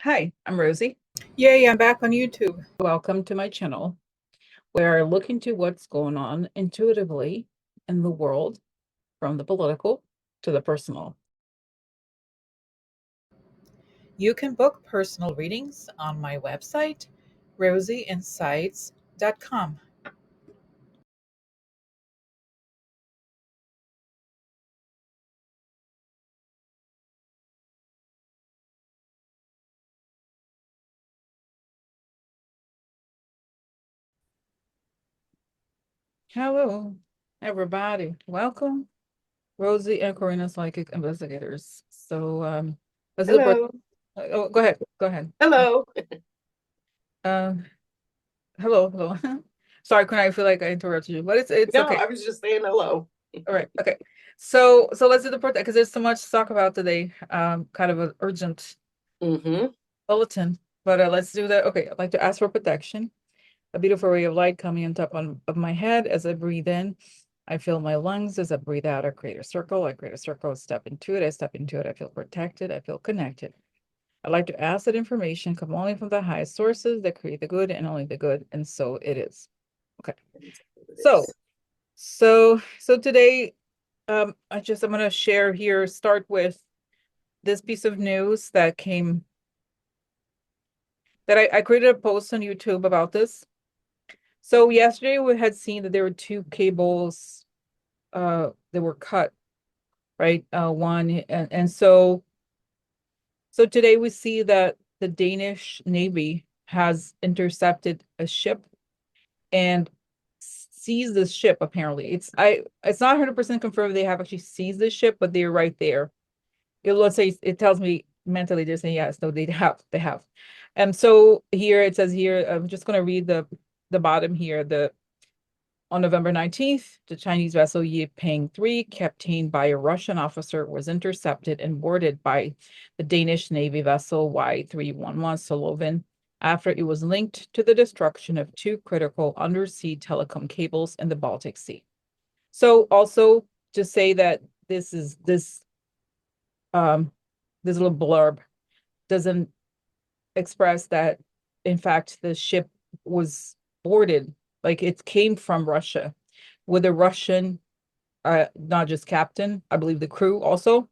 Hi, I'm Rosie. Yay, I'm back on YouTube. Welcome to my channel, where I look into what's going on intuitively in the world, from the political to the personal. You can book personal readings on my website, rosieinsights.com. Hello, everybody. Welcome, Rosie and Karina Psychic Investigators. This is Hello. oh, go ahead. Go ahead. Hello. Um, hello. Sorry, Karina, I feel like I interrupted you, but it's No, okay. I was just saying hello. All right, okay. So let's do the protest because there's so much to talk about today. Kind of an urgent Mm-hmm. bulletin, but let's do that. Okay, I'd like to ask for protection. A beautiful ray of light coming on top of my head as I breathe in. I feel my lungs as I breathe out. I create a circle. I create a circle, step into it. I step into it. I feel protected. I feel connected. I'd like to ask that information come only from the highest sources that create the good and only the good. And so it is. Okay. So, so today, I'm going to share here, start with this piece of news that came, that I created a post on YouTube about this. So yesterday we had seen that there were two cables that were cut, right? So today we see that the Danish Navy has intercepted a ship and seized this ship. Apparently, it's not 100% confirmed they have actually seized the ship, but they're right there. Let's say it tells me mentally they're saying yes, no, they have. And so here it says here, I'm just going to read the bottom here. On November 19th, the Chinese vessel Yipeng 3, captained by a Russian officer, was intercepted and boarded by the Danish Navy vessel Y311 Solovan after it was linked to the destruction of two critical undersea telecom cables in the Baltic Sea. So also to say that this little blurb doesn't express that, in fact, the ship was boarded, like it came from Russia with a Russian, not just captain, I believe the crew also,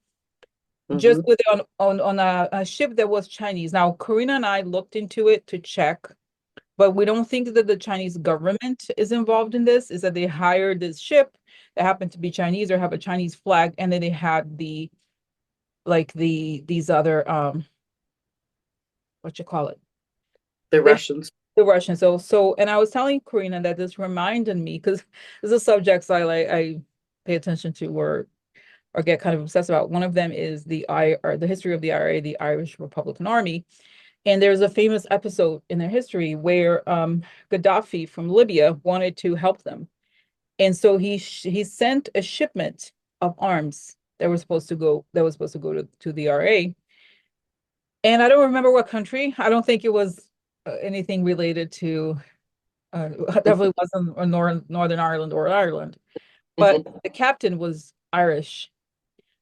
just Mm-hmm. with on a ship that was Chinese. Now, Karina and I looked into it to check, but we don't think that the Chinese government is involved in this. Is that they hired this ship that happened to be Chinese or have a Chinese flag, and then they had these other what you call it, The they Russians. the Russian. So and I was telling Karina that this reminded me, because this is subjects I pay attention to or get kind of obsessed about. One of them is the history of the IRA, the Irish Republican Army. And there's a famous episode in their history where Gaddafi from Libya wanted to help them. And so he sent a shipment of arms that was supposed to go to the RA. And I don't remember what country. I don't think it was anything related to definitely wasn't Northern Ireland or Ireland. But the captain was Irish.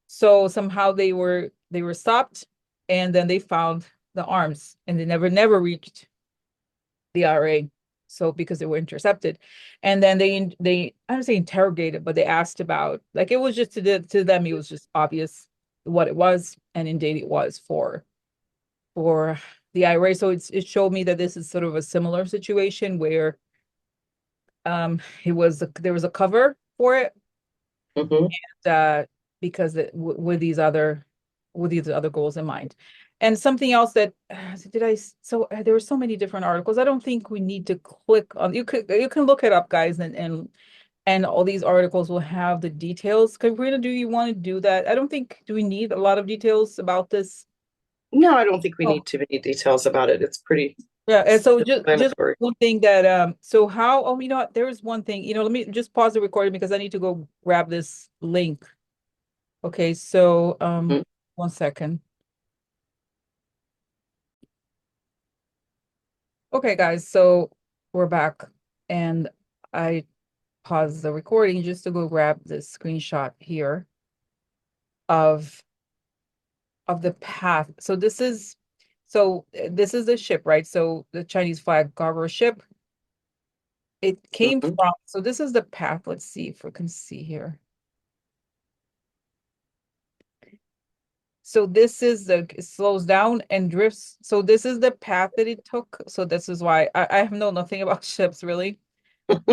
So somehow they were stopped, and then they found the arms, and they never reached the RA. So because they were intercepted, and then they I don't say interrogated, but they asked about, like, it was just to them it was just obvious what it was, and indeed it was for the IRA. So it showed me that this is sort of a similar situation where there was a cover for it, Mm-hmm. uh, because with these other goals in mind. And something else that there were so many different articles. I don't think we need to click on. You can look it up, guys, and all these articles will have the details. Katrina, do you want to do that? I don't think, do we need a lot of details about this? No, I don't think we Oh, need too many details about it. It's pretty yeah. And so just self-explanatory. one thing that so how you know what, there's one thing, let me just pause the recording because I need to go grab this link. Okay, so Mm. 1 second. Okay, guys, so we're back, and I paused the recording just to go grab this screenshot here of the path. So this is So this is the ship, right? So the Chinese flag cargo ship. It came Mhm. from, so this is the path. Let's see if we can see here. So this is it slows down and drifts. So this is the path that it took. So this is why I have know nothing about ships really,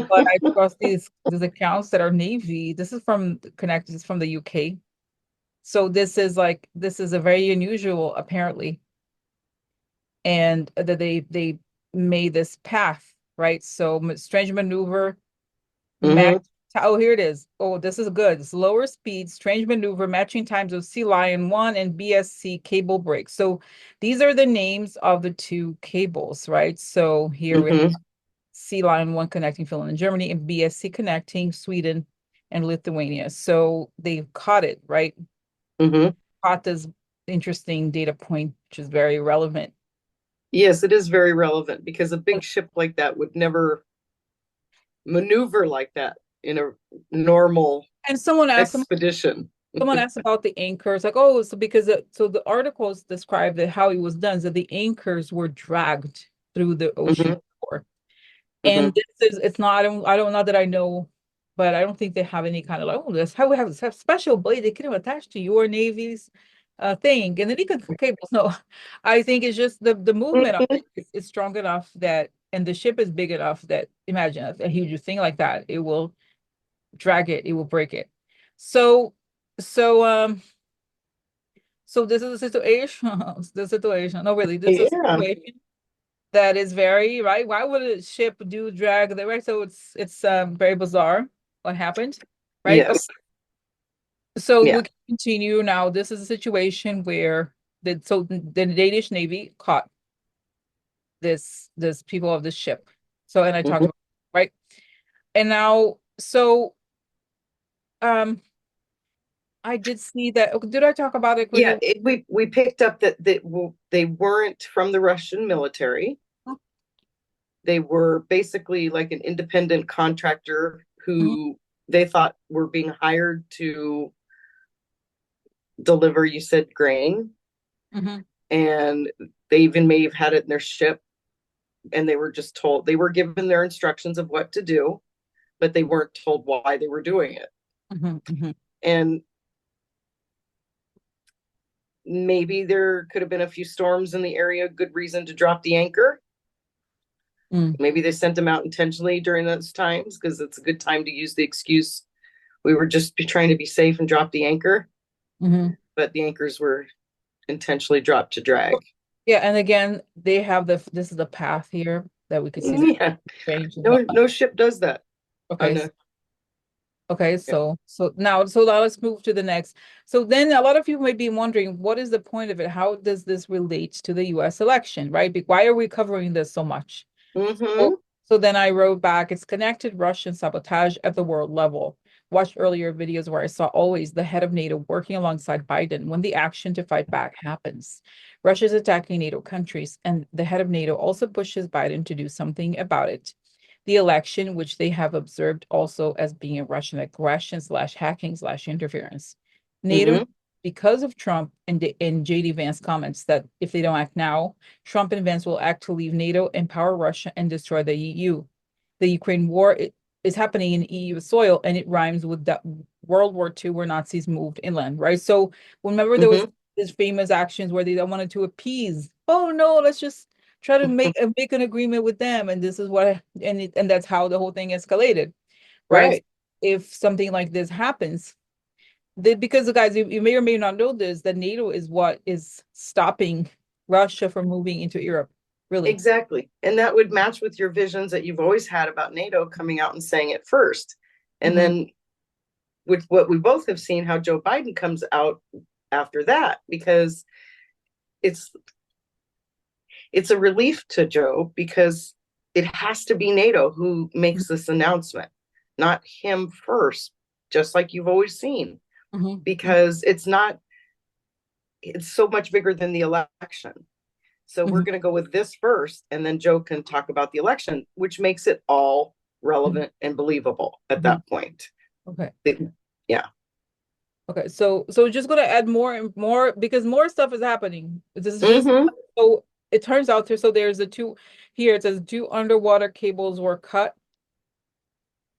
but I trust these accounts that are Navy. This is from connected, it's from the UK. So this is a very unusual apparently, and that they made this path, right? So strange maneuver, match. Mhm. Oh, here it is. Oh, this is good. It's lower speed, strange maneuver, matching times of Sea Lion 1 and BSC cable break. So these are the names of the two cables, right? So here we have Mhm. Sea Lion 1 connecting Finland and Germany, and BSC connecting Sweden and Lithuania. So they've caught it, right? Mhm. Caught this interesting data point, which is very relevant. Yes, it is very relevant because a big ship like that would never maneuver like that in a normal And expedition. someone asked about the anchors, like, oh, so because so the articles described that how it was done, so the anchors were dragged through the ocean Mhm. floor. And Mhm. this is, it's not, I don't know that I know, but I don't think they have any kind of like, oh, that's how we have special blade they can attach to your Navy's thing. And then you could cables. No, I think it's just the movement of Mhm. it is strong enough that, and the ship is big enough that imagine a huge thing like that, it will drag it, it will break it. So, so, so this is a situation, the situation. No, really, this is a Yeah. situation that is very right. Why would a ship do drag the right? So it's very bizarre what happened, right? Okay, Yes. so Yeah. we can continue now. This is a situation where the Danish Navy caught this people of this ship. So and I talked Mhm. about right, and now so um I did see that. Did I talk about it? Yeah, we picked up that they weren't from the Russian military. They were basically like an independent contractor Mhm, who they thought were being hired to deliver, you said, grain. mhm, And they even may have had it in their ship. And they were just told, they were given their instructions of what to do, but they weren't told why they were doing it. mhm, mhm, And maybe there could have been a few storms in the area, good reason to drop the anchor. mm, Maybe they sent them out intentionally during those times because it's a good time to use the excuse we were just trying to be safe and drop the anchor, mhm. but the anchors were intentionally dropped to drag. Yeah, and again, they have this is the path here that we could see the Yeah, range and whatnot. no ship does that. Okay, On a, okay, yeah. so now let's move to the next. So then a lot of people might be wondering, what is the point of it? How does this relate to the US election, right? Why are we covering this so much? Mm-hmm. So then I wrote back, it's connected Russian sabotage at the world level. Watched earlier videos where I saw always the head of NATO working alongside Biden when the action to fight back happens. Russia's attacking NATO countries, and the head of NATO also pushes Biden to do something about it. The election, which they have observed also as being a Russian aggression slash hacking slash interference. NATO, Mm-hmm. because of Trump and JD Vance comments that if they don't act now, Trump and Vance will act to leave NATO, empower Russia, and destroy the EU. The Ukraine war is happening in EU soil, and it rhymes with that World War II, where Nazis moved inland, right? So remember there was Mm-hmm. this famous actions where they wanted to appease. Oh no, let's just try to make an agreement with them, and this is what and that's how the whole thing escalated, right? Right. If something like this happens, because guys, you may or may not know this, that NATO is what is stopping Russia from moving into Europe, really. Exactly. And that would match with your visions that you've always had about NATO coming out and saying it first. And Mhm, then with what we both have seen, how Joe Biden comes out after that, because it's it's a relief to Joe because it has to be NATO who makes this announcement, not him first, just like you've always seen, mhm, because it's so much bigger than the election. So we're mhm, going to go with this first, and then Joe can talk about the election, which makes it all mhm, relevant and believable at mhm. that point. Okay. Yeah. Okay. So just gonna add more and more because more stuff is happening. This is just Mm-hmm. So it turns out so there's here it says 2 underwater cables were cut.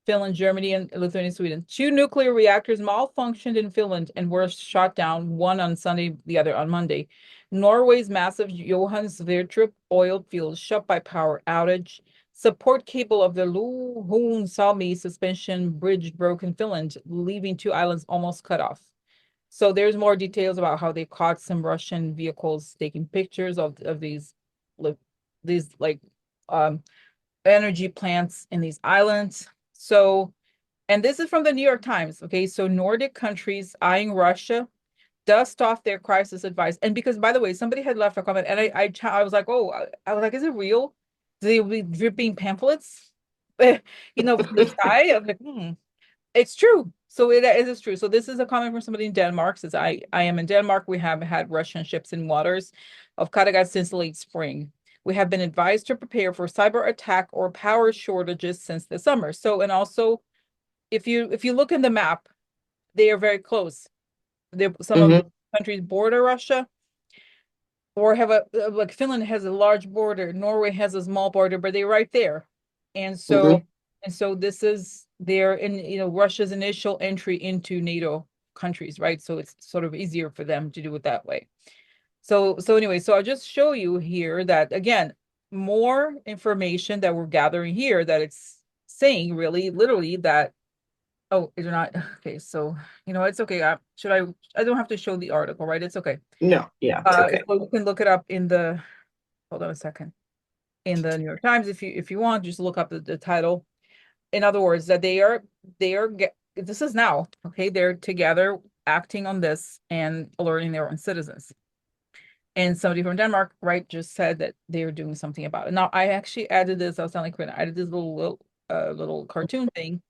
Finland, Germany, and Lithuania, Sweden. 2 nuclear reactors malfunctioned in Finland and were shot down, one on Sunday, the other on Monday. Norway's massive Johan Sverdrup oil field shut by power outage. Support cable of the Salmi suspension bridge broke in Finland, leaving 2 islands almost cut off. So there's more details about how they caught some Russian vehicles taking pictures of these like energy plants in these islands. So, and this is from the New York Times. Okay, so Nordic countries eyeing Russia dust off their crisis advice. And because, by the way, somebody had left a comment, and I was like, oh, I was like, is it real? Do they be dripping pamphlets, from the sky? I'm like, it's true. So it is true. So this is a comment from somebody in Denmark. Says I am in Denmark. We have had Russian ships in waters of Kattegat since late spring. We have been advised to prepare for cyber attack or power shortages since the summer. So, and also, if you look in the map, they are very close. Some of the countries border Russia, or have like Finland has a large border, Norway has a small border, but they're right there. And so this is their Russia's initial entry into NATO countries, right? So it's sort of easier for them to do it that way. So anyway, so I'll just show you here that, again, more information that we're gathering here, that it's saying really literally that, oh, it's not okay. So it's okay. I don't have to show the article, right? It's okay. No, yeah, it's okay. So you can look it up hold on a second, in the New York Times if you want. Just look up the title. In other words, that this is now, okay, they're together acting on this and alerting their own citizens. And somebody from Denmark, right, just said that they're doing something about it. Now, I actually added this. I was telling Corinna, I added this little cartoon thing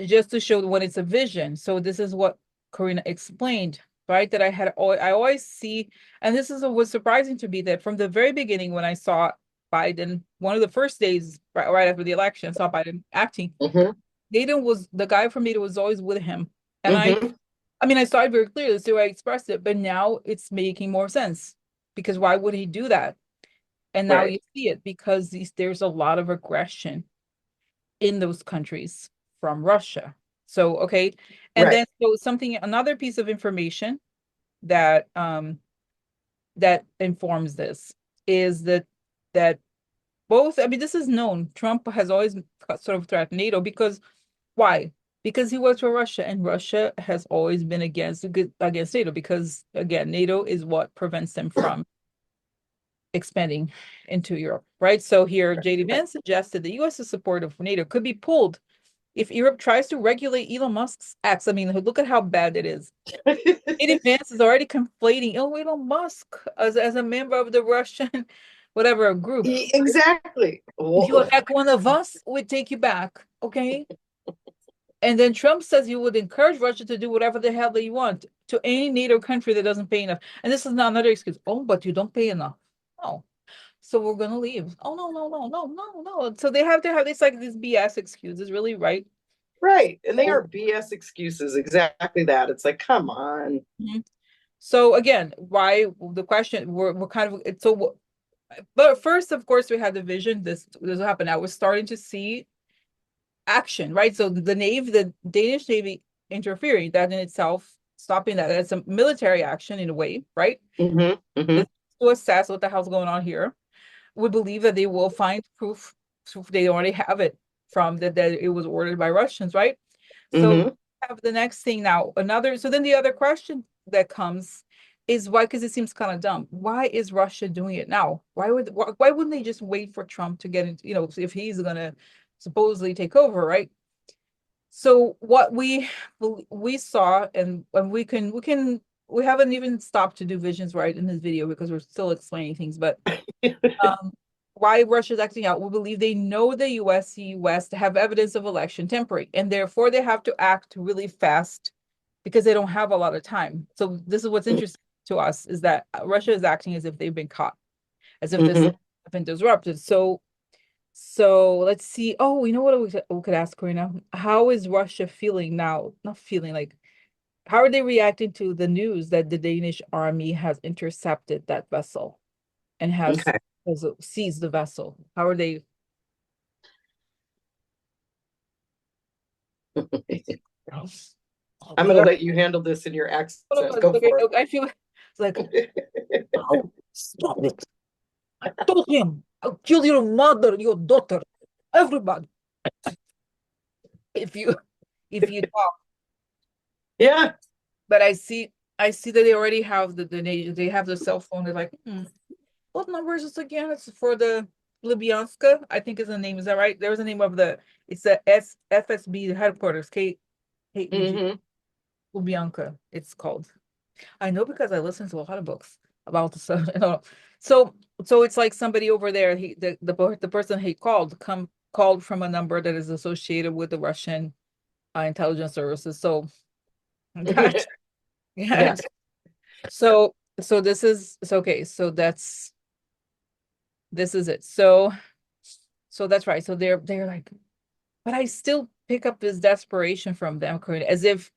just to show when it's a vision. So this is what Corinna explained, right? That I always see, and this was surprising to me, that from the very beginning when I saw Biden, one of the first days right after the election, I saw Biden acting. NATO was the guy from NATO was always with him, and I saw it very clearly, so I expressed it, but now it's making more sense, because why would he do that? And now you see it, because there's a lot of aggression in those countries from Russia. So, okay. And then another piece of information that that informs this is that both, this is known. Trump has always sort of threatened NATO because why? Because he works for Russia, and Russia has always been against NATO, because again, NATO is what prevents them from expanding into Europe, right? So here, J.D. Vance suggested the U.S.'s support of NATO could be pulled if Europe tries to regulate Elon Musk's acts. Look at how bad it is. J.D. Vance is already conflating, Elon Musk as a member of the Russian whatever group. Exactly. If you attack one of us, we'd take you back, okay? And then Trump says you would encourage Russia to do whatever the hell they want to any NATO country that doesn't pay enough. And this is not another excuse. Oh, but you don't pay enough. Oh, so we're going to leave. Oh, no. So they have to have these BS excuses, really, right? Right. And they are BS excuses. Exactly that. It's like, come on. So again, why the question, we're kind of, so, but first, of course, we had the vision. This happened. I was starting to see action, right? So the Danish Navy interfering, that in itself, stopping that, it's a military action in a way, right? To assess what the hell's going on here. We believe that they will find proof they already have it from that it was ordered by Russians, right? So have the next thing now, so then the other question that comes is why, because it seems kind of dumb. Why is Russia doing it now? Why wouldn't they just wait for Trump to get into, if he's gonna supposedly take over, right? So what we saw, and we haven't even stopped to do visions right in this video because we're still explaining things, but why Russia's acting out, we believe they know the US West have evidence of election tampering, and therefore they have to act really fast because they don't have a lot of time. So this is what's interesting to us, is that Russia is acting as if they've been caught, as if this has been disrupted. So let's see. Oh, you know what we could ask Corinna? How is Russia feeling now? Not feeling, like, how are they reacting to the news that the Danish army has intercepted that vessel? and Okay. has seized the vessel. How are they? I'm going to let you handle this in your accent. Go Okay, for it. I feel it's like, oh, stop it. I told him, I'll kill your mother, your daughter, everybody. If you talk. Yeah. But I see that they already have they have the cell phone. They're like, what number is this again? It's for the Lubyanka, I think is the name. Is that right? There's the name of it's the FSB headquarters, KGB Hmm. Lubyanka, it's called. I know because I listen to a lot of books about the stuff. So it's like somebody over there, the person he called from a number that is associated with the Russian intelligence services. So that Yeah. yeah. So this is it's okay. So this is it. So that's right. So they're like, but I still pick up this desperation from them, Corinne, as if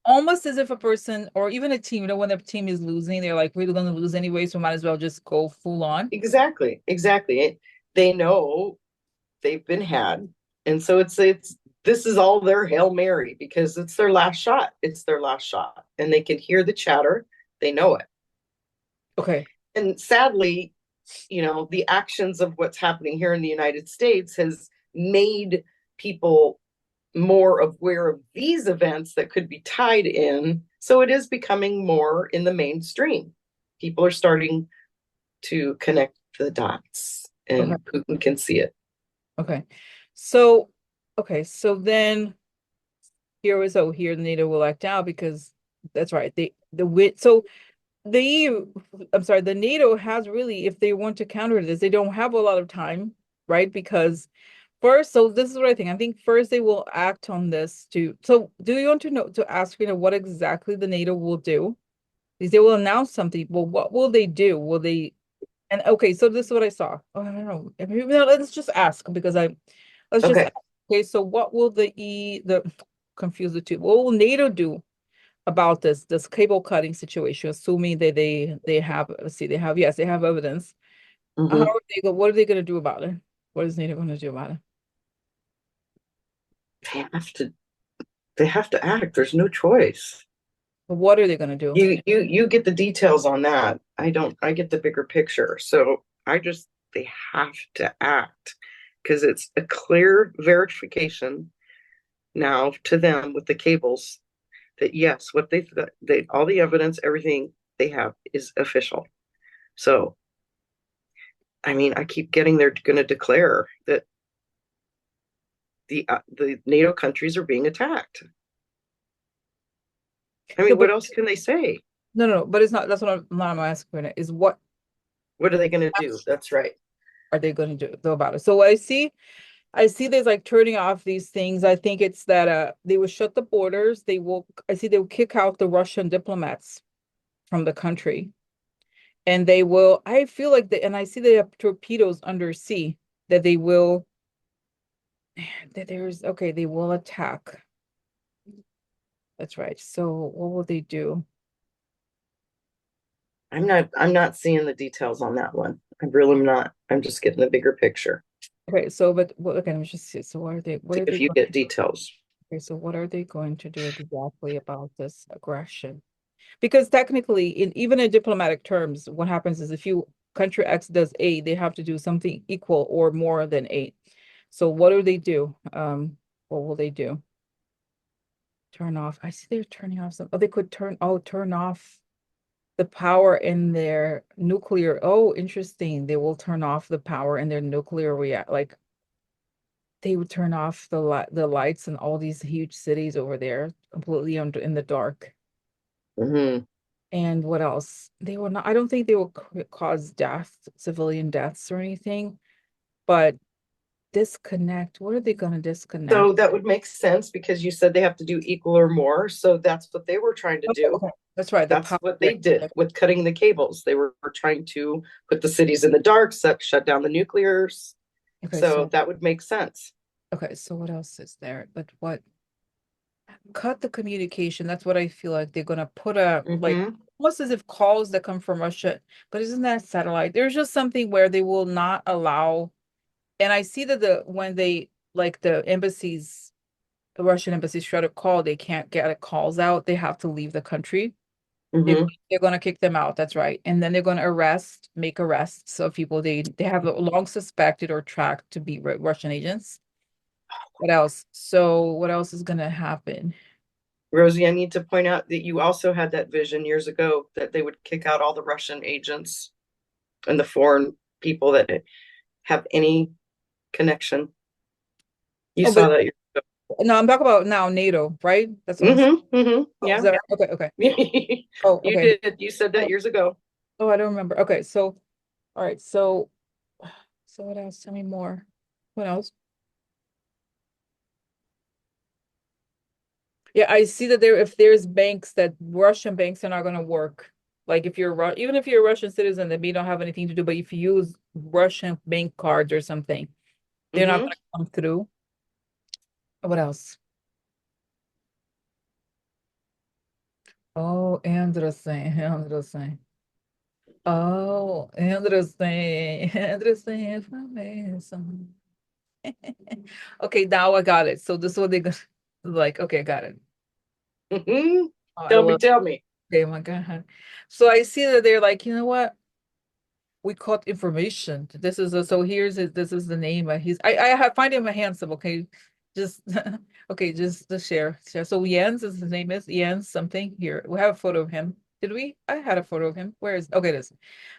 almost as if a person or even a team, when the team is losing, they're like, we're gonna lose anyway, so might as well just go full on. Exactly. Exactly. They know they've been had. And so it's this is all their Hail Mary because it's their last shot. It's their last shot. And they can hear the chatter. They know it. Okay. And sadly, the actions of what's happening here in the United States has made people more aware of these events that could be tied in. So it is becoming more in the mainstream. People are starting to connect the dots, Okay. and Putin can see it. Okay. So so then here the NATO will act out because that's right. The EU, I'm sorry, the NATO has really, if they want to counter this, they don't have a lot of time, right? Because first, so this is what I think. I think first they will act on this so do you want to ask, what exactly the NATO will do? Because they will announce something. Well, what will they do? Will they, and okay, so this is what I saw. Oh, I don't know. Let's just ask because let's just Okay. ask. Okay, so what will confuse the two. What will NATO do about this cable cutting situation, assuming that they have, let's see, they have evidence. Mm-hmm. What are they going to do about it? What is NATO going to do about it? They have to. They have to act. There's no choice. What are they going to do? You get the details on that. I don't. I get the bigger picture. So they have to act because it's a clear verification now to them with the cables that yes, what they all the evidence, everything they have is official. So I mean, I keep getting they're going to declare that the NATO countries are being attacked. I No, mean, but what else can they say? no, but it's not. That's what I'm not asking. Is what What are they going to do? That's right. are they going to do about it? So I see there's like turning off these things. I think it's that they will shut the borders. I see they will kick out the Russian diplomats from the country. And they will, I feel like and I see they have torpedoes undersea that they will, okay, they will attack. That's right. So what will they do? I'm not seeing the details on that one. I really am not. I'm just getting the bigger picture. Okay, so but okay, let me just see. So what See are they if you going get details. okay, so what are they going to do exactly about this aggression? Because technically, even in diplomatic terms, what happens is if country X does A, they have to do something equal or more than A. So what do they do? What will they do? Turn off. I see they're turning off some. Oh, they could turn off the power in their nuclear. Oh, interesting. They will turn off the power in their nuclear react. Like they would turn off the lights in all these huge cities over there, completely in the dark. Mm-hmm. And what else? They will not. I don't think they will cause civilian deaths or anything. But disconnect. What are they going to disconnect? So that would make sense because you said they have to do equal or more. So that's what they were trying to Oh, do. okay. That's right. The That's power. what they did with cutting the cables. They were trying to put the cities in the dark, shut down the nuclears. Okay, So so that would make sense. okay, so what else is there? But what? cut the communication. That's what I feel like they're gonna put a like Mhm. almost as if calls that come from Russia, but isn't that satellite? There's just something where they will not allow, and I see that when they like the embassies, the Russian embassies try to call, they can't get calls out. They have to leave the country. They, Mhm. they're gonna kick them out. That's right. And then they're gonna make arrests of people they have long suspected or tracked to be Russian agents. What else? So what else is gonna happen? Rosie, I need to point out that you also had that vision years ago that they would kick out all the Russian agents and the foreign people that have any connection. You Oh, but saw that years no, I'm talking about now NATO, right? That's what I'm saying. ago. Oh, is Yeah. that okay? Okay. Oh, You okay. did. You said that Oh, years ago. oh, I don't remember. Okay, so all right, so what else? Tell me more. What else? Yeah, I see that if there's banks that Russian banks are not going to work. Like if you're even if you're a Russian citizen, that may not have anything to do, but if you use Russian bank cards or something, they're not Hmm. going to come through. What else? Oh, interesting, interesting. Oh, interesting, interesting information. Okay, now I got it. So this is what they're gonna like. Okay, I got it. Hmm. Oh, I Tell me, love. tell me. Okay, my God. So I see that they're like, you know what? We caught information. This is so here's it. This is the name. Find him handsome. Okay, just okay. Just share. So Jens is his name is Jens something. Here we have a photo of him. Did we? I had a photo of him. Where is? Okay, this.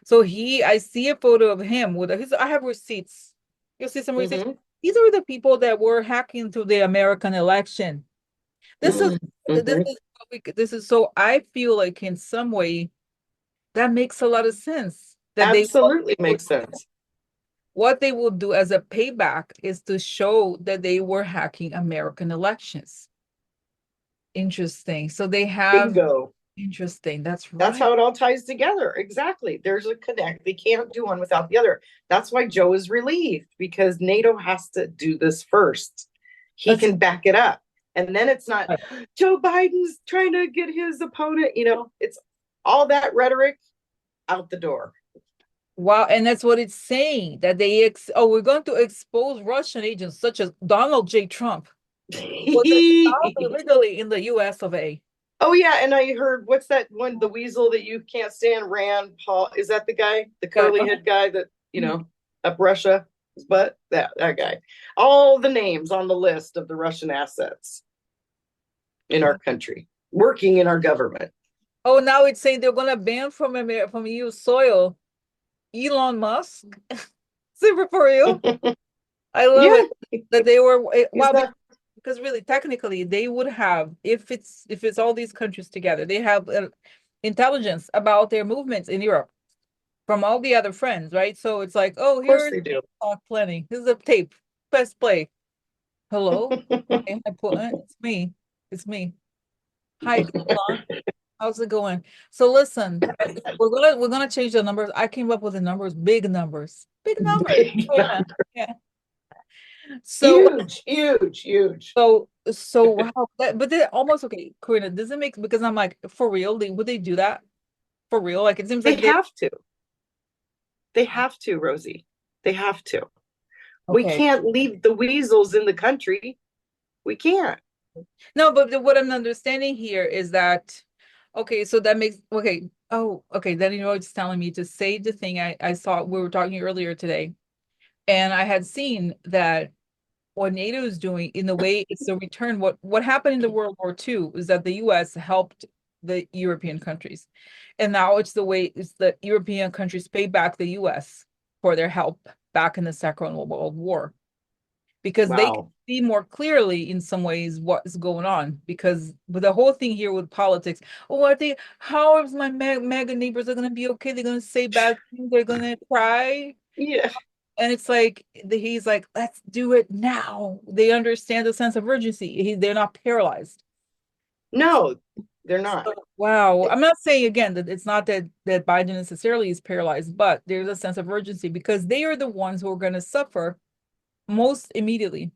So I see a photo of him with his. I have receipts. You'll see some receipts. Hmm. These are the people that were hacking to the American election. This is this Hmm. is this is so I feel like in some way that makes a lot of sense that Absolutely makes sense. what they will do as a payback is to show that they were hacking American elections. Interesting. So they have Bingo. interesting. That's That's right. how it all ties together. Exactly. There's a connect. They can't do one without the other. That's why Joe is relieved because NATO has to do this first. He That's can back it up. And then it's not Joe Biden's trying to get his opponent, it's all that rhetoric out the door. wow, and that's what it's saying that we're going to expose Russian agents such as Donald J. Trump was installed illegally in the US of A. Oh yeah, and I heard what's that one, the weasel that you can't stand, Rand Paul. Is that the guy, the Yeah. curly head guy that Mhm. up Russia? But that guy, all the names on the list of the Russian assets in our country, working in our government. Oh, now it's saying they're going to ban from EU soil Elon Musk. Super for you. I love Yeah, it that they were he's wow not. because really technically they would have if it's all these countries together they have intelligence about their movements in Europe from all the other friends, right? So it's like, oh, Of course here is they do. planning. This is a tape. Press play. Hello, okay, it's me. Hi, Elon. How's it going? So listen, we're gonna change the numbers. I came up with the numbers, big numbers. Big Oh yeah, number. yeah. So Huge, huge, huge. so wow, but they're almost okay, Karina. Does it make because I'm like, for real, would they do that? For real? Like it seems They like they have to. They have to, Rosie. They have to. We okay. can't leave the weasels in the country. We can't. No, but what I'm understanding here is that okay, so that makes okay. Oh, okay. Then it's telling me to say the thing I saw we were talking earlier today, and I had seen that what NATO is doing in the way it's a return. What happened in the World War II is that the US helped the European countries. And now it's the way it's the European countries pay back the US for their help back in the Second World War. Because they can Wow. see more clearly in some ways what is going on. Because with the whole thing here with politics, oh, how is my mega neighbors are gonna be okay? They're gonna say bad things, they're gonna cry. Yeah. And it's like he's like, let's do it now. They understand the sense of urgency. They're not paralyzed. No, they're not. So, wow. I'm not saying again that it's not that Biden necessarily is paralyzed, but there's a sense of urgency because they are the ones who are going to suffer most immediately.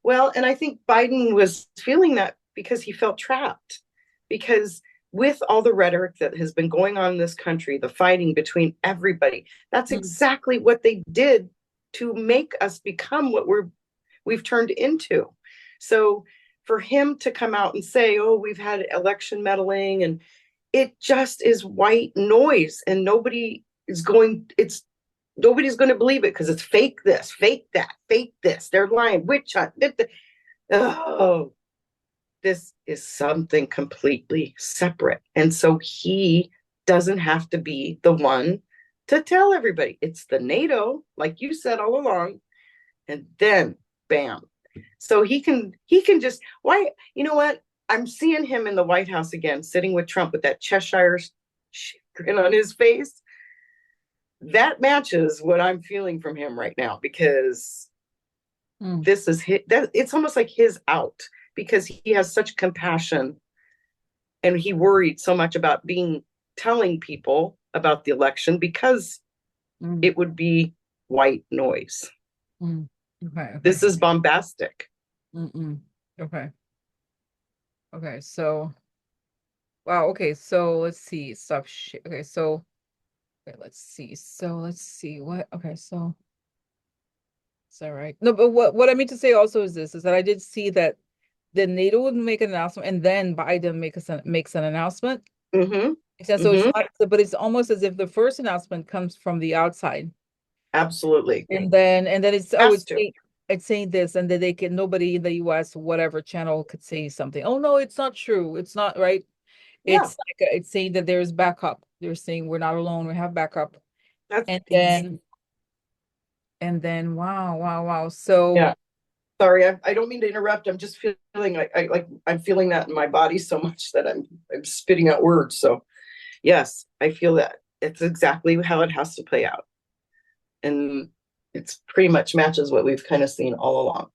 Well, and I think Biden was feeling that because he felt trapped. Because with all the rhetoric that has been going on in this country, the fighting between everybody, that's exactly what they did to make us become what we've turned into. So for him to come out and say, oh, we've had election meddling, and it just is white noise, and nobody's going to believe it because it's fake this, fake that, fake this. They're lying, witch hunt. Oh, this is something completely separate. And so he doesn't have to be the one to tell everybody. It's the NATO, like you said all along, and then bam. So he can just, why, you know what? I'm seeing him in the White House again, sitting with Trump with that Cheshire grin on his face. That matches what I'm feeling from him right now, because this is it's almost like his out, because he has such compassion, and he worried so much about telling people about the election because it would be white noise. Okay. This is bombastic. Okay. Okay. So, wow. Okay. So let's see. Stop. Okay. So, okay, let's see. So let's see what. Okay. So, is that right? No, but what I mean to say also is this: is that I did see that the NATO would make an announcement, and then Biden makes an announcement. So it's not, but it's almost as if the first announcement comes from the outside. Absolutely. And then it's it's saying this, and then nobody in the US, whatever channel, could say something. Oh no, it's not true. It's not right. Yeah. It's like it's saying that there's backup. They're saying we're not alone. We have backup. That's and then wow. So yeah. Sorry, I don't mean to interrupt. I'm just feeling I'm feeling that in my body so much that I'm spitting out words. So yes, I feel that it's exactly how it has to play out. And it's pretty much matches what we've kind of seen all along.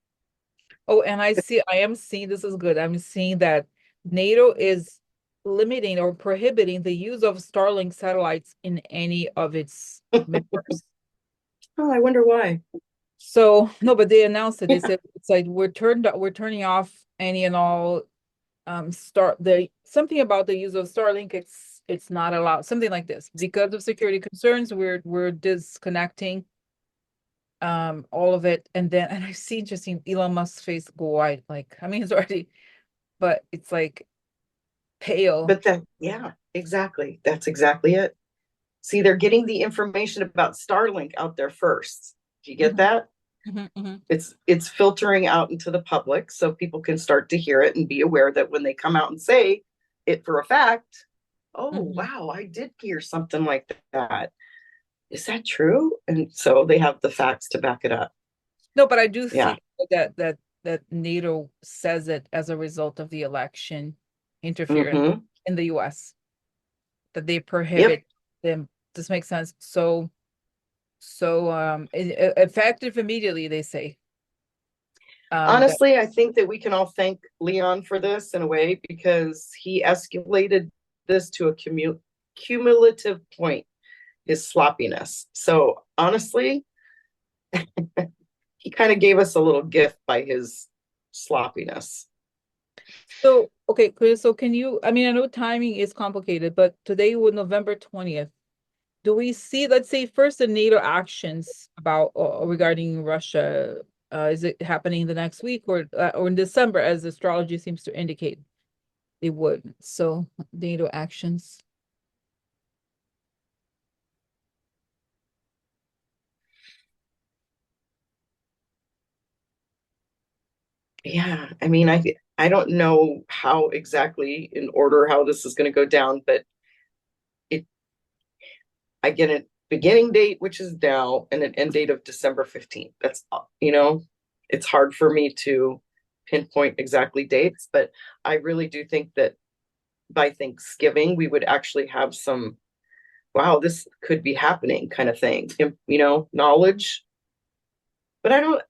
Oh, and I am seeing, this is good. I'm seeing that NATO is limiting or prohibiting the use of Starlink satellites in any of its members. Oh, I wonder why. So no, but they announced it. They said it's like we're turning off any and all something about the use of Starlink. It's not allowed. Something like this. Because of security concerns, we're disconnecting all of it. And I see interesting Elon Musk's face go white. Like, I mean, it's already, but it's like pale. But yeah, exactly. That's exactly it. See, they're getting the information about Starlink out there first. Do you get that? It's filtering out into the public so people can start to hear it and be aware that when they come out and say it for a fact, oh, wow, I did hear something like that. Is that true? And so they have the facts to back it up. No, but I do see that NATO says it as a result of the election interference in the US, that they prohibit them. This makes sense. So effective immediately, they say. Honestly, I think that we can all thank Leon for this in a way, because he escalated this to a cumulative point, his sloppiness. So honestly, he kind of gave us a little gift by his sloppiness. So, okay, so can you, I mean, I know timing is complicated, but today was November 20th. Do we see, let's say, first the NATO actions about regarding Russia? Is it happening the next week or in December, as astrology seems to indicate it would? So NATO actions. Yeah, I mean, I don't know how exactly in order how this is going to go down, but I get a beginning date, which is now, and an end date of December 15th. That's, it's hard for me to pinpoint exactly dates, but I really do think that by Thanksgiving, we would actually have some, wow, this could be happening kind of thing, knowledge. But I don't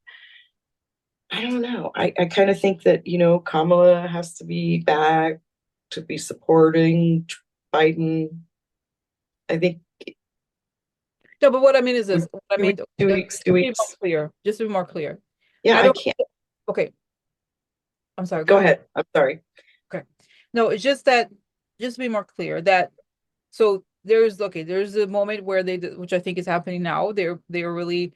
know. I kind of think that, Kamala has to be back to be supporting Biden. I think. No, but what I mean is this. What I mean, 2 weeks. Just to be more clear. Yeah, I can't. Okay. I'm sorry, Go ahead. I'm sorry. Okay. No, it's just that, just to be more clear, that so there's a moment where which I think is happening now. They're really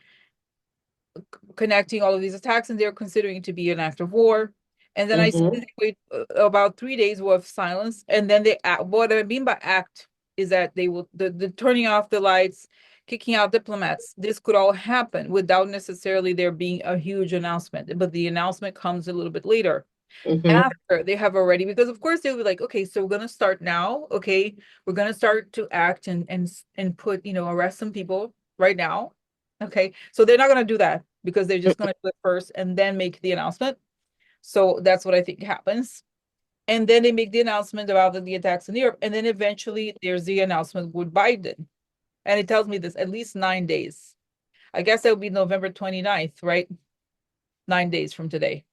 connecting all of these attacks, and they're considering it to be an act of war. And then I see Mm-hmm. they wait about 3 days worth of silence, and then they act. What I mean by act is that they will the turning off the lights, kicking out diplomats. This could all happen without necessarily there being a huge announcement, but the announcement comes a little bit later Mm-hmm. after they have already, because of course they'll be like, okay, so we're gonna start now. Okay, we're gonna start to act and put, arrest some people right now. Okay, so they're not gonna do that because they're just gonna do it first and then make the announcement. So that's what I think happens. And then they make the announcement about the attacks in Europe, and then eventually there's the announcement with Biden. And it tells me this at least 9 days. I guess that would be November 29th, right? 9 days from today.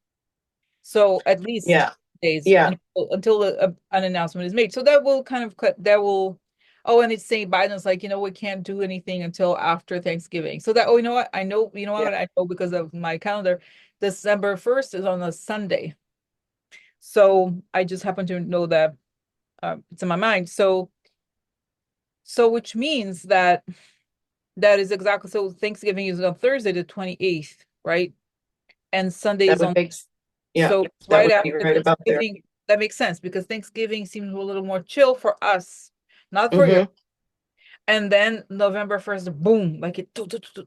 So at least Yeah. days Yeah. until an announcement is made. So that will kind of that will, oh, and it's saying Biden's like, we can't do anything until after Thanksgiving. So that, oh, you know what? I know, Yeah. I know because of my calendar, December 1st is on a Sunday. So I just happen to know that it's in my mind. So which means that is exactly, so Thanksgiving is on Thursday, the 28th, right? And Sunday That is would on. make yeah, So it's that right would be after right about there. Thanksgiving. That makes sense because Thanksgiving seems a little more chill for us, not for you. Mm-hmm. And then November 1st, boom, like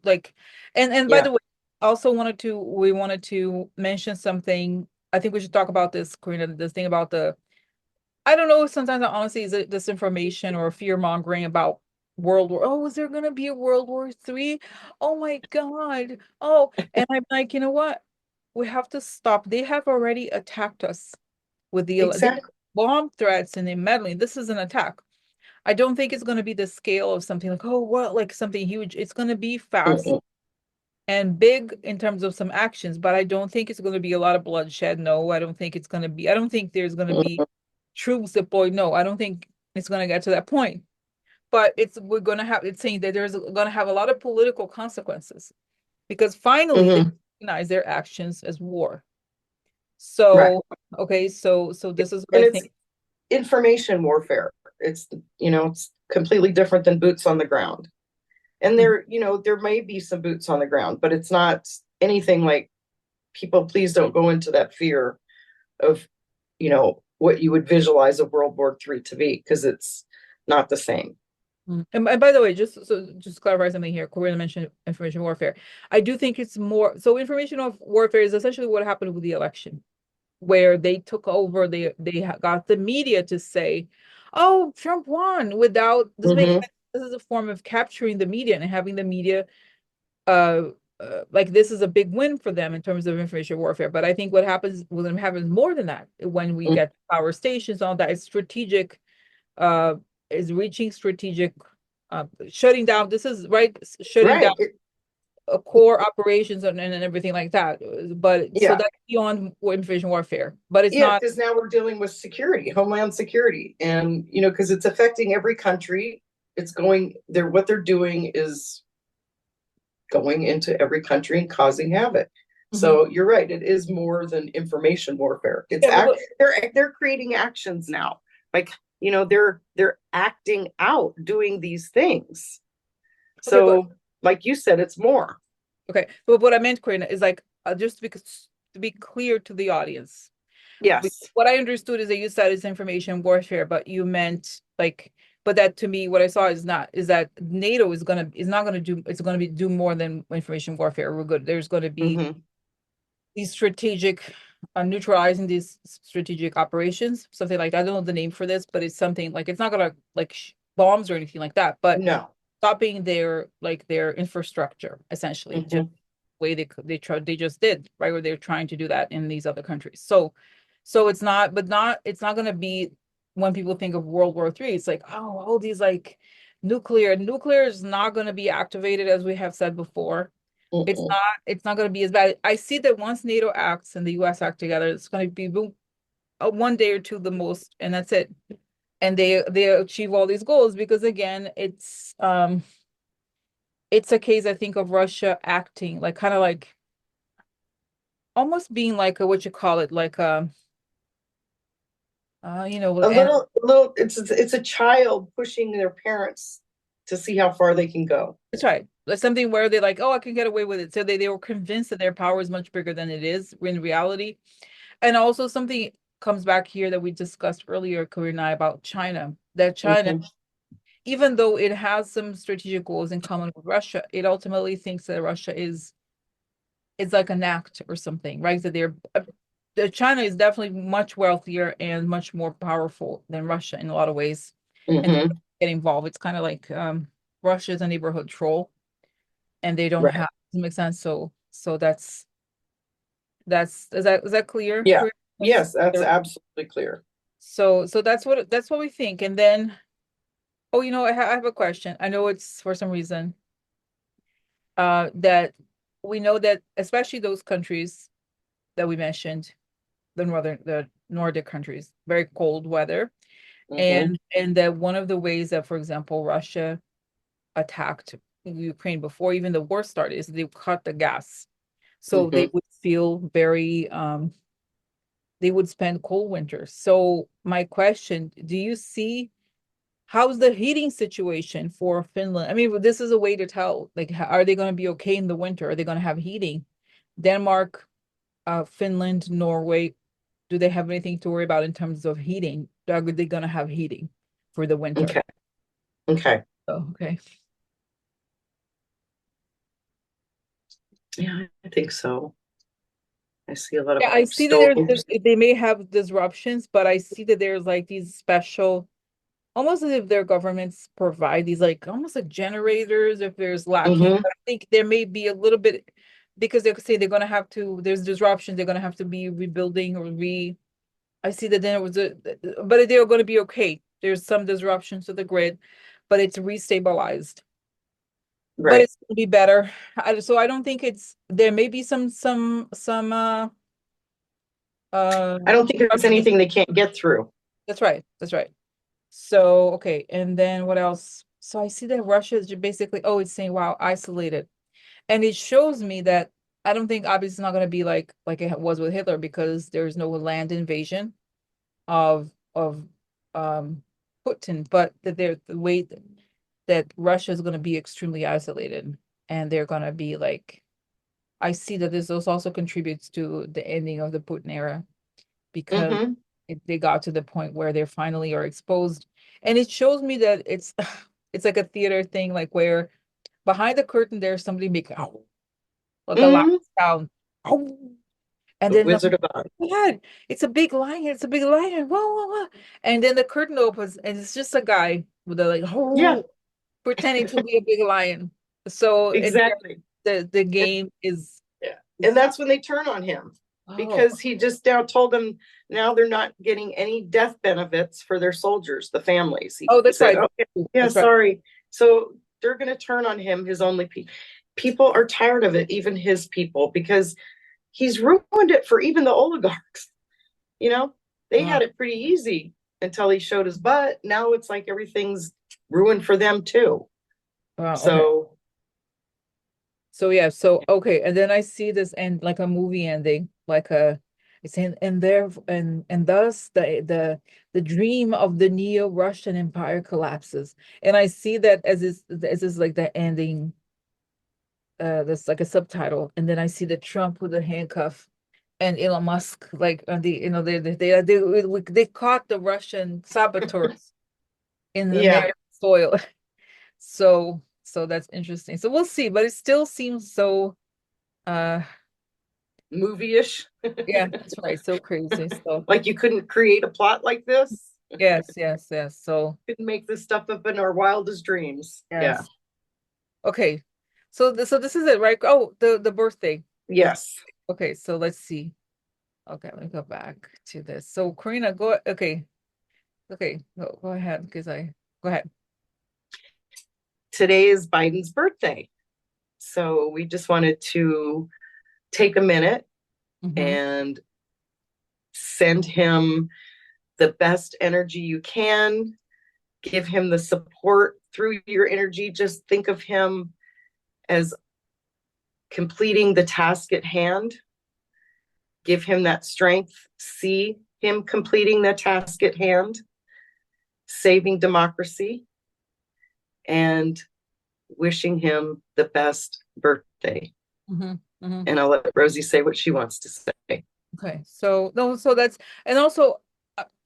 like, and by Yeah. the way, also we wanted to mention something. I think we should talk about this, Karina, this thing about I don't know, sometimes honestly is it disinformation or fear mongering about World War. Oh, is there gonna be a World War III? Oh my God. Oh, and I'm like, you know what? We have to stop. They have already attacked us with the Exactly. bomb threats and the meddling. This is an attack. I don't think it's going to be the scale of something like, oh, what, like something huge. It's going to be fast Mm-mm. and big in terms of some actions, but I don't think it's going to be a lot of bloodshed. No, I don't think it's going to be, I don't think there's going to be Mm-mm. troops deployed. No, I don't think it's going to get to that point. But we're going to have, it's saying that there's going to have a lot of political consequences because finally they Mm-hmm. recognize their actions as war. Right. So, okay, so this is what And I it's think. information warfare. It's completely different than boots on the ground. And Mhm. there may be some boots on the ground, but it's not anything like people, please don't go into that fear of, what you would visualize a World War III to be, because it's not the same. And by the way, just clarify something here. Corinne mentioned information warfare. I do think it's more so information of warfare is essentially what happened with the election, where they took over, got the media to say, "Oh, Trump won," without this makes Mm-hmm. sense. This is a form of capturing the media and having the media uh, like this is a big win for them in terms of information warfare. But I think what happens with them happens more than that when we get power stations, all that is strategic, uh, is reaching strategic, shutting down. This is right, shutting down Right. core operations and everything like that. But so Yeah. that's beyond information warfare. But it's Yeah, not. because now we're dealing with security, homeland security, and because it's affecting every country. It's going there. What they're doing is going into every country and causing havoc. Mhm. So you're right. It is more than information warfare. It's Yeah, but they're creating actions now. Like they're acting out, doing these things. okay, but So like you said, it's more. okay, but what I meant, Karina, is like just to be clear to the audience. Yes. What I understood is that you said it's information warfare, but you meant like, but that to me, what I saw is that NATO is not gonna do, it's gonna be do more than information warfare. We're good. There's gonna be Mm-hmm. these strategic, neutralizing these strategic operations, something like that. I don't know the name for this, but it's something like it's not gonna like bombs or anything like that, but No. stopping their infrastructure essentially, just Mm-hmm. way they just did right, where they're trying to do that in these other countries. So it's not, but not it's not going to be when people think of World War III, it's like, oh, all these like nuclear is not going to be activated, as we have said before. it's Mm-mm. not it's not going to be as bad. I see that once NATO acts and the US act together, it's going to be boom, 1 day or two the most, and that's it. And they achieve all these goals because again, it's a case, I think, of Russia acting like kind of like almost being like a, what you call it, like A and little, it's a child pushing their parents to see how far they can go. that's right. Like something where they're like, oh, I can get away with it. So they were convinced that their power is much bigger than it is in reality. And also something comes back here that we discussed earlier, Corinne and I, about China, that China, Mhm. even though it has some strategic goals in common with Russia, it ultimately thinks that Russia is it's like an act or something, right? That China is definitely much wealthier and much more powerful than Russia in a lot of ways, and Mhm. get involved. It's kind of like Russia is a neighborhood troll, and they don't Right. have to make sense. So that's is that clear? Yeah. Clear? Yes, that's Clear? absolutely clear. So that's what we think. And then, oh, I have a question. I know it's for some reason that we know that especially those countries that we mentioned, the Nordic countries, very cold weather. Mhm. And that one of the ways that, for example, Russia attacked Ukraine before even the war started is they cut the gas. So they Mhm. would feel very they would spend cold winters. So my question, do you see how's the heating situation for Finland? I mean, this is a way to tell, like, are they going to be okay in the winter? Are they going to have heating? Denmark, Finland, Norway, do they have anything to worry about in terms of heating? Are they going to have heating for the winter? Okay. Okay. Oh, okay. Yeah, I think so. I see a lot of Yeah, I see that stoves. they may have disruptions, but I see that there's like these special, almost as if their governments provide these like almost like generators if there's lacking. Mhm. But I think there may be a little bit because they could say they're going to have to, there's disruptions, they're going to have to be rebuilding or I see that there was but they're going to be okay. There's some disruptions to the grid, but it's restabilized. But Right. it's going to be better. So I don't think there may be some I don't think there's disruptions. anything they can't get through. That's right. That's right. So, okay. And then what else? So I see that Russia is basically, oh, it's saying, wow, isolated. And it shows me that I don't think obviously it's not going to be like it was with Hitler because there's no land invasion of Putin, but that the way that Russia is going to be extremely isolated and they're going to be like, I see that this also contributes to the ending of the Putin era because Mhm. they got to the point where they finally are exposed. And it shows me that it's it's like a theater thing, like where behind the curtain there's somebody making like a loud Mhm. sound. "Ow." And The then Wizard of Oz. God, it's a big lion, it's a big lion. Whoa, whoa, whoa. And then the curtain opens and it's just a guy with a like Yeah, oh pretending to be a big lion. So exactly. the game is, Yeah. And is that's when they turn on him oh because he just now told them now they're not getting any death benefits for their soldiers, the families. oh He that's said, right. okay, yeah, That's right. sorry. So they're going to turn on him, his only people are tired of it, even his people, because he's ruined it for even the oligarchs. You know, they Wow. had it pretty easy until he showed his butt. Now it's like everything's ruined for them too. Wow. Okay. So, So yeah, so okay, and then I see this end like a movie ending, like a it's in and there and thus the dream of the Neo-Russian Empire collapses. And I see that as is like the ending, that's like a subtitle, and then I see the Trump with the handcuff and Elon Musk like on the they caught the Russian saboteurs in the yeah, American soil. So that's interesting. So we'll see, but it still seems so uh movie ish. yeah, that's right. So crazy. So Like you couldn't create a plot like this. yes, yes, yes. So Couldn't make this stuff up in our wildest dreams. Yeah. yes. Okay. So this is it, right? Oh, the birthday. Yes. Okay, so let's see. Okay, let me go back to this. So Karina, go okay. Okay, go ahead because I go ahead. Today is Biden's birthday. So we just wanted to take a minute Hmm. and send him the best energy you can, give him the support through your energy. Just think of him as completing the task at hand give him that strength, see him completing the task at hand, saving democracy, and wishing him the best birthday. Mm-hmm. Mm-hmm. And I'll let Rosie say what she wants to say. Okay, so no, so that's, and also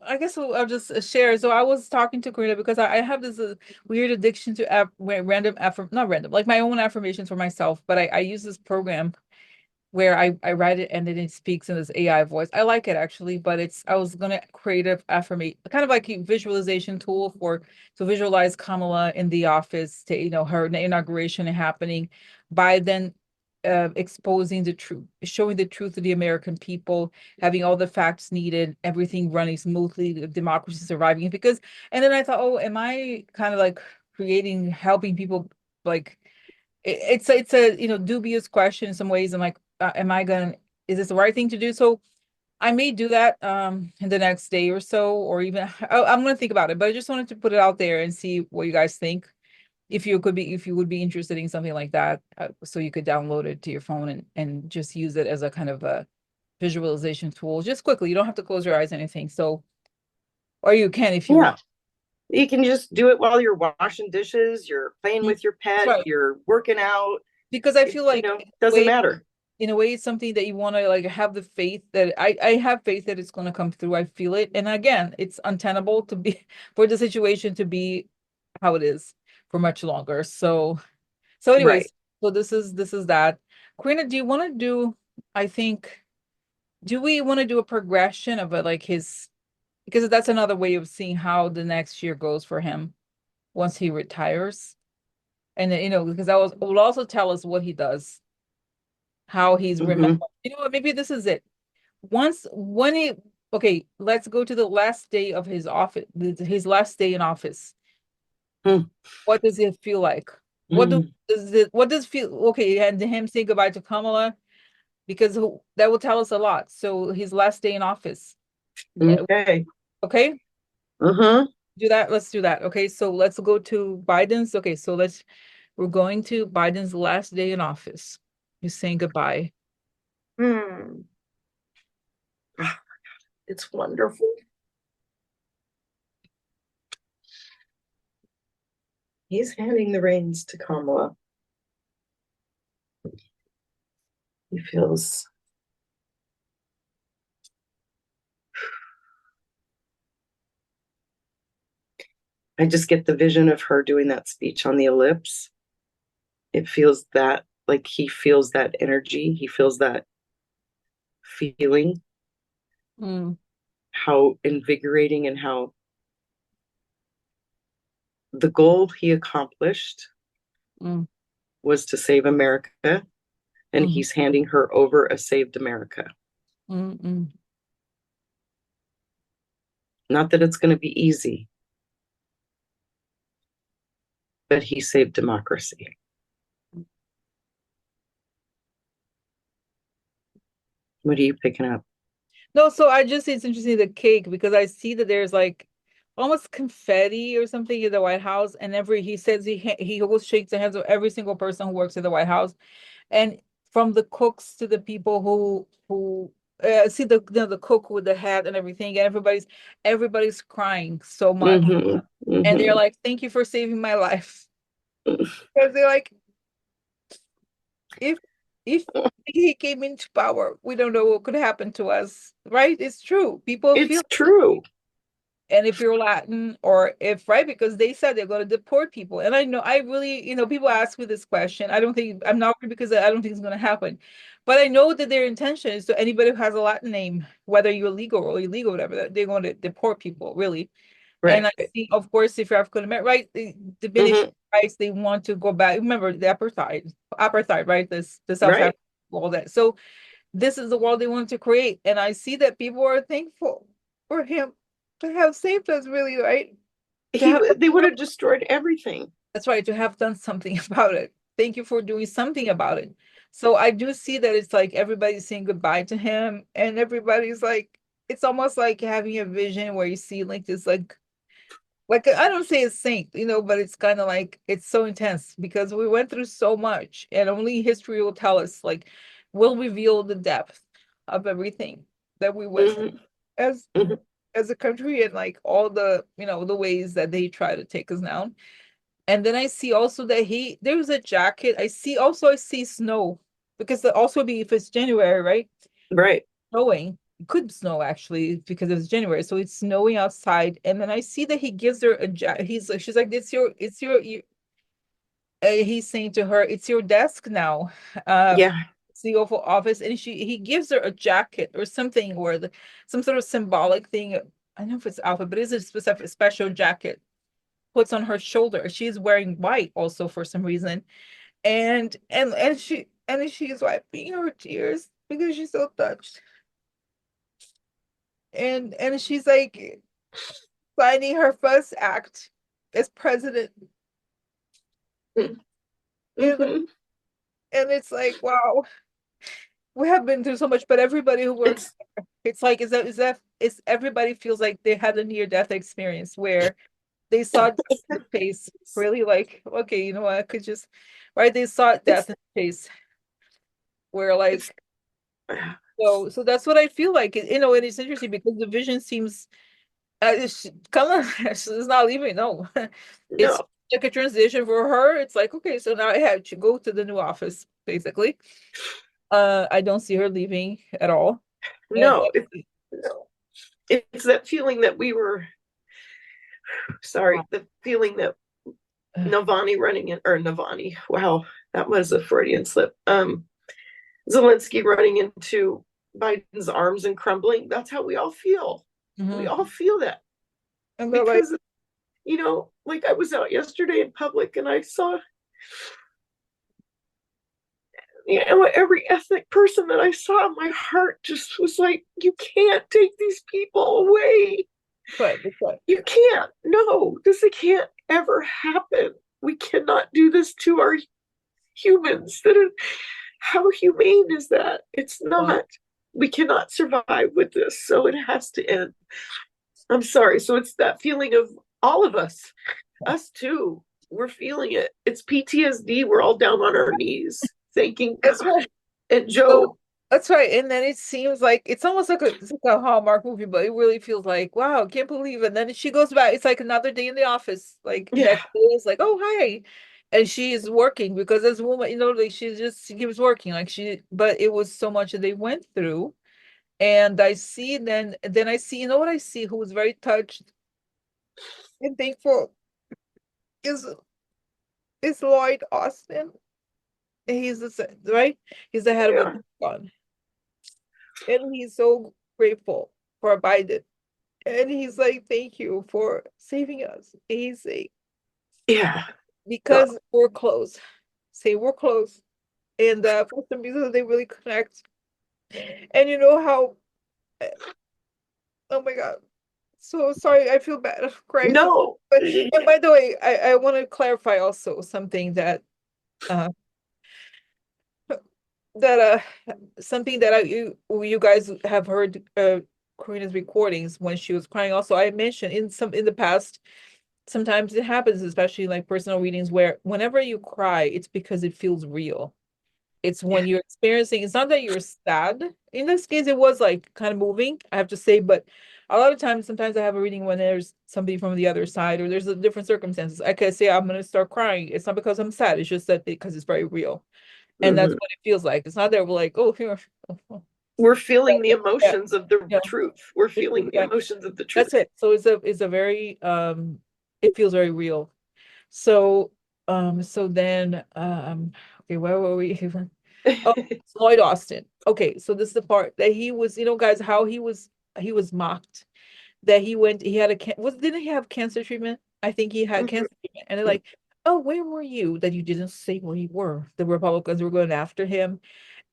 I guess I'll just share. So I was talking to Karina because I have this weird addiction to random not random, like my own affirmations for myself. But I use this program where I write it and then it speaks in this AI voice. I like it actually, but I was gonna create a affirmation, kind of like a visualization tool to visualize Kamala in the office, to her inauguration happening, by then exposing the truth, showing the truth to the American people, having all the facts needed, everything running smoothly, the democracy surviving. Because, and then I thought, oh, am I kind of like helping people, like it's a dubious question in some ways. I'm like, is this the right thing to do? So I may do that in the next day or so, or even I'm gonna think about it. But I just wanted to put it out there and see what you guys think. If you would be interested in something like that, so you could download it to your phone and just use it as a kind of a visualization tool, just quickly. You don't have to close your eyes or anything. So, or you can if you want. You can just do it while you're washing dishes, you're playing with your That's pet, right. you're working out. Because I feel like, doesn't matter. In a way, it's something that you want to like have the faith that I have faith that it's going to come through. I feel it. And again, it's untenable to be for the situation to be how it is for much longer. So anyways, Right. so this is that. Karina, do you want to do, I think, do we want to do a progression of it, like his, because that's another way of seeing how the next year goes for him once he retires. And then, because that will also tell us what he does, how he's remembered. You know what, maybe this is it. Okay, let's go to the last day of his office, his last day in office. Mm. What does it feel like? What does feel okay? And him say goodbye to Kamala, because that will tell us a lot. So his last day in office. Okay. Okay. Mm-hmm. Do that. Let's do that. Okay. So let's go to Biden's. Okay. So we're going to Biden's last day in office. He's saying goodbye. It's wonderful. He's handing the reins to Kamala. He feels I just get the vision of her doing that speech on the ellipse. It feels that, like, he feels that energy. He feels that feeling, how invigorating, and how the goal he accomplished was to save America, and he's handing her over a saved America. Not that it's going to be easy, but he saved democracy. What are you picking up? No, so it's interesting, the cake, because I see that there's like almost confetti or something in the White House, and he says he always shakes the hands of every single person who works in the White House, and from the cooks to the people who see the cook with the hat and everything, and everybody's crying so much, and they're like, "Thank you for saving my life," because they're like, if he came into power, we don't know what could happen to us, right? It's true. People feel It's true. And if you're Latin, or if, right, because they said they're going to deport people. And I know, I really, people ask me this question. I'm not, because I don't think it's going to happen. But I know that their intention is to anybody who has a Latin name, whether you're legal or illegal, whatever, that they're going to deport people, really. Right. And I think, of course, if you're African American, right, the diminish rights, they want to go back. Remember the apartheid, right? The South Africa, all that. So this is the world they want to create. And I see that people are thankful for him to have saved us, really, right? They would have destroyed everything. That's right, to have done something about it. Thank you for doing something about it. So I do see that it's like everybody's saying goodbye to him, and everybody's like, it's almost like having a vision where you see like this, like I don't say a saint, but it's kind of like, it's so intense because we went through so much, and only history will tell us, like, will reveal the depth of everything that we went Mhm. as Mhm. as a country, and like all the, the ways that they try to take us down. And then I see also that there was a jacket. I see snow, because also be if it's January, right? Right. Snowing. It could snow actually because it's January. So it's snowing outside. And then I see that he gives her a jacket. She's like, he's saying to her, it's your desk now. Yeah. It's the Oval Office. And he gives her a jacket or something, or some sort of symbolic thing. I don't know if it's alpha, but it's a specific special jacket puts on her shoulder. She's wearing white also for some reason. And she's wiping her tears because she's so touched. And she's like signing her first act as president. And, Mhm. and it's like, wow, we have been through so much, but everybody who works, It's it's like, is everybody feels like they had a near-death experience where they saw death in the face, really like, okay, you know what, I could just, right? They saw it's death in the face where it's like, so that's what I feel like. And it's interesting because the vision seems Kamala is not leaving. No, it's no, like a transition for her. It's like, okay, so now I have to go to the new office, basically. I don't see her leaving at all. And no, no. It's that feeling that we were sorry, the feeling that Navalny running in or Navalny, wow, that was a Freudian slip. Zelensky running into Biden's arms and crumbling. That's how we all feel. We Mhm. all feel that And they're like, because like I was out yesterday in public and I saw every ethnic person that I saw, my heart just was like, you can't take these people away. but You can't. No, this can't ever happen. We cannot do this to our humans. How humane is that? It's not. We cannot survive with this. So it has to end. I'm sorry. So it's that feeling of all of us too. We're feeling it. It's PTSD. We're all down on our knees, thanking that's God. right. And So Joe, that's right. And then it seems like it's almost like a Hallmark movie, but it really feels like, wow, can't believe it. And then she goes back. It's like another day in the office. Like yeah, next day is like, oh hi. And she is working because as a woman, like she keeps working. But it was so much that they went through. And I see then I see, what I see who was very touched and thankful is Lloyd Austin. He's right? He's the head of the yeah, Pentagon. And he's so grateful for Biden. And he's like, thank you for saving us. He's like, yeah. No, because we're close. Say we're close. And for some reason they really connect. And you know how, oh my God. So sorry, I feel bad. I'm crying so much. no. But and by the way, I want to clarify also something uh something that you guys have heard Karina's recordings when she was crying. Also, I mentioned in the past, sometimes it happens, especially like personal readings, where whenever you cry, it's because it feels real. It's Yeah. when you're experiencing, it's not that you're sad. In this case, it was like kind of moving, I have to say, but a lot of times, sometimes I have a reading when there's somebody from the other side or there's a different circumstances. I could say I'm gonna start crying. It's not because I'm sad, it's just that because it's very real. And that's Mhm. what it feels like. It's not that we're like, oh, here. We're feeling the Yeah, emotions of the yeah, truth. We're feeling the emotions of the that's truth. it. So it's a very it feels very real. So so then okay, where were we even? Oh, Lloyd Austin. Okay, so this is the part that he was, guys, how he was mocked. That he had didn't he have cancer treatment? I think he had Mhm. cancer treatment. And they're like, oh, where were you that you didn't say where you were? The Republicans were going after him.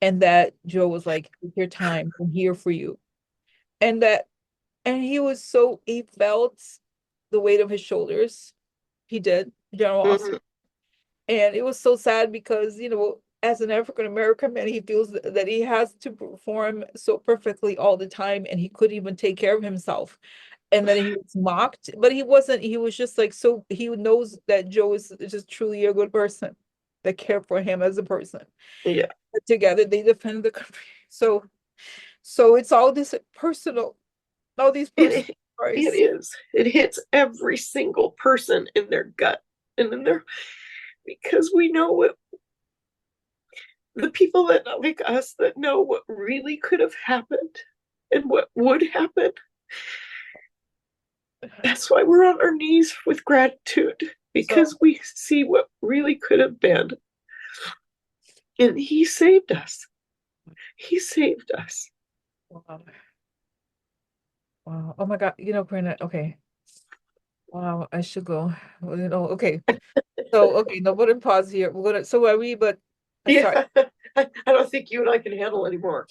And that Joe was like, take your time, I'm here for you. And he was he felt the weight of his shoulders. He did, General Austin. Mhm. And it was so sad because, as an African American man, he feels that he has to perform so perfectly all the time, and he couldn't even take care of himself. And then he was mocked, but he wasn't, he was just like, so he knows that Joe is just truly a good person that care for him as a person. Yeah. But together they defend the country. So So it's all this personal, all these personal It stories. is. It hits every single person in their gut and in their, because we know what the people that like us that know what really could have happened and what would happen. That's why we're on our knees with gratitude, because So we see what really could have been. And he saved us. He saved us. wow. Wow. Oh my God. Karina, okay. Wow, I should go. Okay. So okay, no, we're gonna pause here. So are we, but sorry. Yeah. I don't think you and I can handle anymore.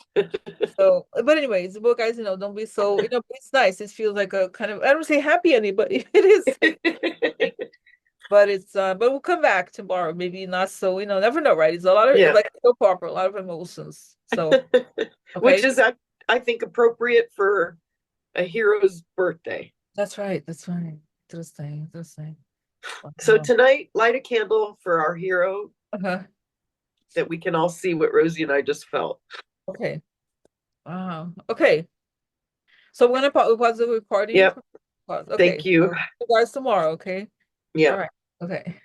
So, but anyways, well, guys, don't be so, it's nice. It feels like a kind of, I don't say happy ending, but it is, but but we'll come back tomorrow. Maybe not so, never know, right? It's a lot of, Yeah. like soap opera, a lot of emotions. So, Which okay. is, I think, appropriate for a hero's birthday. That's right. That's right. Interesting. Interesting. So Wow. tonight, light a candle for our hero, Uh-huh. that we can all see what Rosie and I just felt. Okay. Wow. Okay. So we're gonna pause the recording. Yep. Pause. Okay. Thank you. So see you guys tomorrow. Okay. All Yeah. right. Okay.